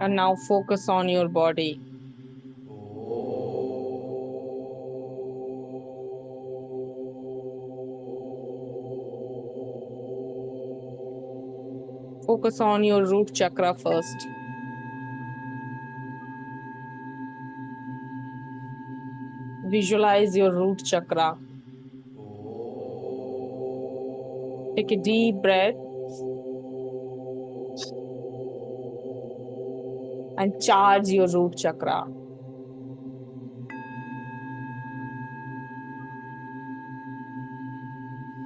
And now focus on your body. Focus on your root chakra first. Visualize your root chakra. Take a deep breath and charge your root chakra.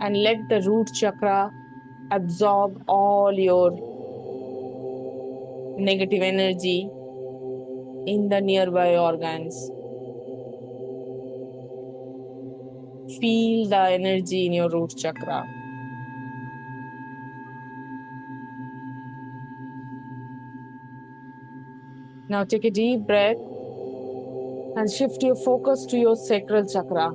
And let the root chakra absorb all your negative energy in the nearby organs. Feel the energy in your root chakra. Now take a deep breath and shift your focus to your sacral chakra.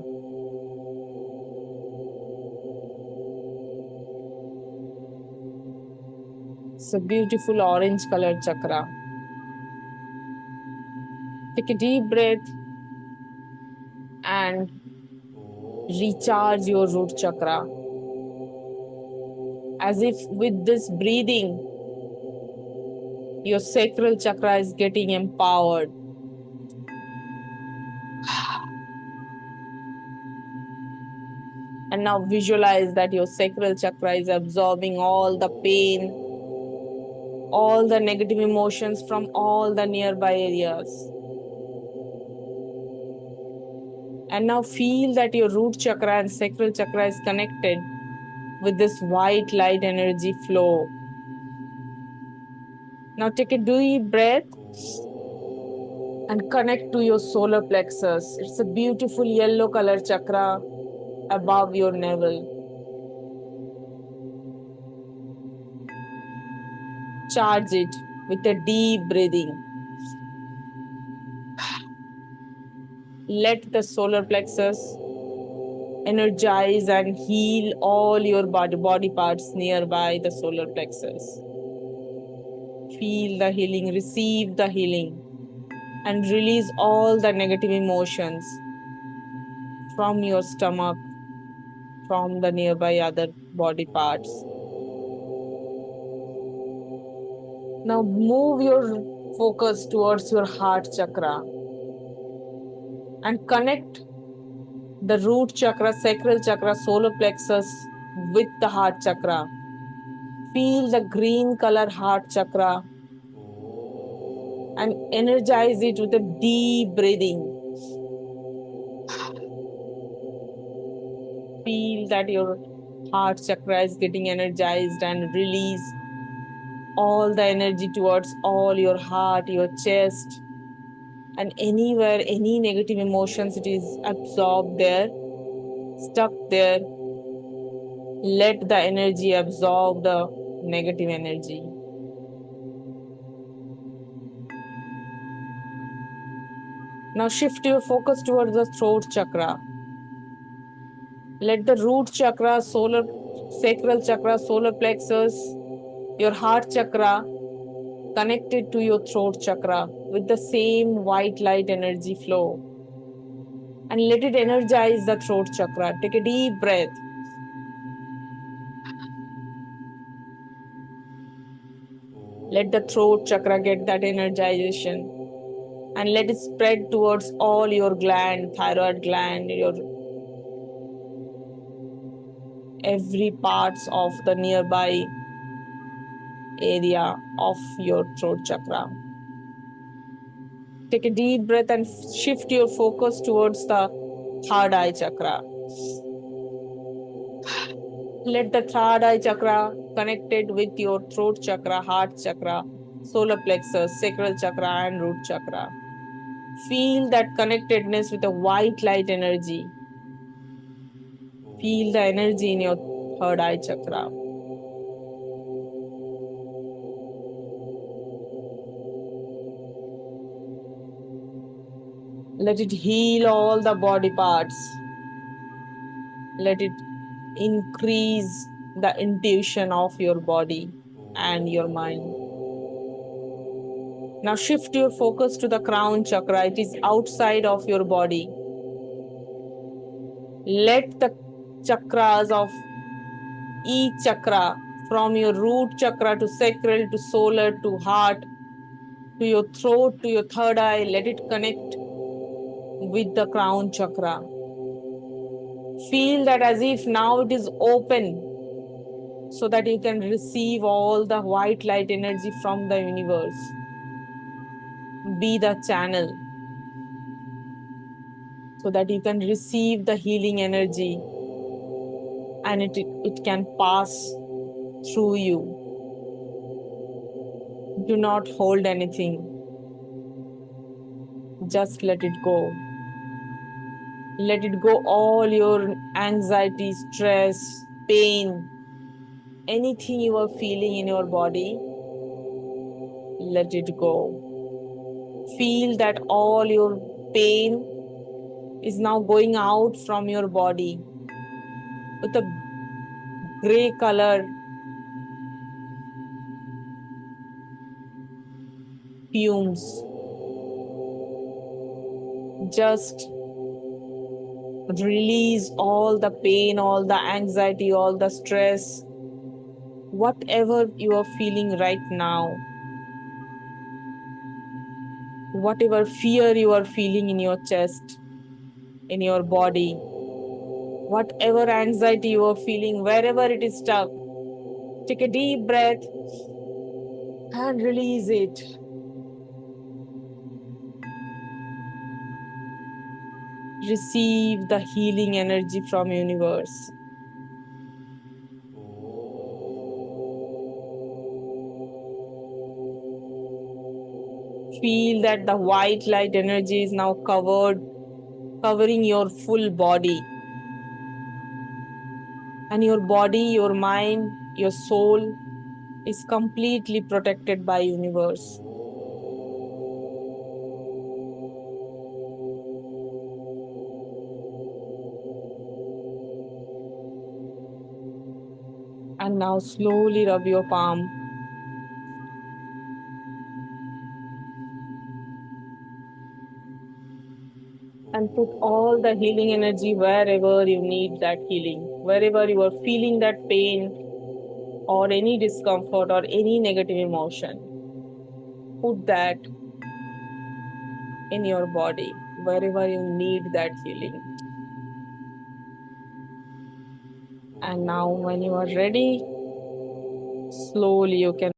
It's a beautiful orange colored chakra. Take a deep breath and recharge your root chakra. As if with this breathing, your sacral chakra is getting empowered. And now visualize that your sacral chakra is absorbing all the pain, all the negative emotions from all the nearby areas. And now feel that your root chakra and sacral chakra is connected with this white light energy flow. Now take a deep breath and connect to your solar plexus. It's a beautiful yellow color chakra above your navel. Charge it with a deep breathing. Let the solar plexus energize and heal all your body parts nearby the solar plexus. Feel the healing, receive the healing, and release all the negative emotions from your stomach, from the nearby other body parts. Now move your focus towards your heart chakra and connect the root chakra, sacral chakra, solar plexus with the heart chakra. Feel the green color heart chakra and energize it with a deep breathing. Feel that your heart chakra is getting energized and release all the energy towards all your heart, your chest, and anywhere, any negative emotions, it is absorbed there, stuck there. Let the energy absorb the negative energy. Now shift your focus towards the throat chakra. Let the root chakra, sacral chakra, solar plexus, your heart chakra connected to your throat chakra with the same white light energy flow. And let it energize the throat chakra. Take a deep breath. Let the throat chakra get that energization. And let it spread towards all your gland, thyroid gland, your every parts of the nearby area of your throat chakra. Take a deep breath and shift your focus towards the third eye chakra. Let the third eye chakra connected with your throat chakra, heart chakra, solar plexus, sacral chakra, and root chakra. Feel that connectedness with a white light energy. Feel the energy in your third eye chakra. Let it heal all the body parts. Let it increase the intuition of your body and your mind. Now shift your focus to the crown chakra. It is outside of your body. Let the chakras of each chakra, from your root chakra to sacral to solar to heart to your throat to your third eye, let it connect with the crown chakra. Feel that as if now it is open so that you can receive all the white light energy from the universe. Be the channel so that you can receive the healing energy and it can pass through you. Do not hold anything. Just let it go. Let it go, all your anxiety, stress, pain, anything you are feeling in your body, let it go. Feel that all your pain is now going out from your body with a gray color fumes. Just release all the pain, all the anxiety, all the stress, whatever you are feeling right now, whatever fear you are feeling in your chest, in your body, whatever anxiety you are feeling, wherever it is stuck, take a deep breath and release it. Receive the healing energy from universe. Feel that the white light energy is now covering your full body. And your body, your mind, your soul is completely protected by universe. And now slowly rub your palm. And put all the healing energy wherever you need that healing, wherever you are feeling that pain or any discomfort or any negative emotion. Put that in your body, wherever you need that healing. And now when you are ready, slowly you can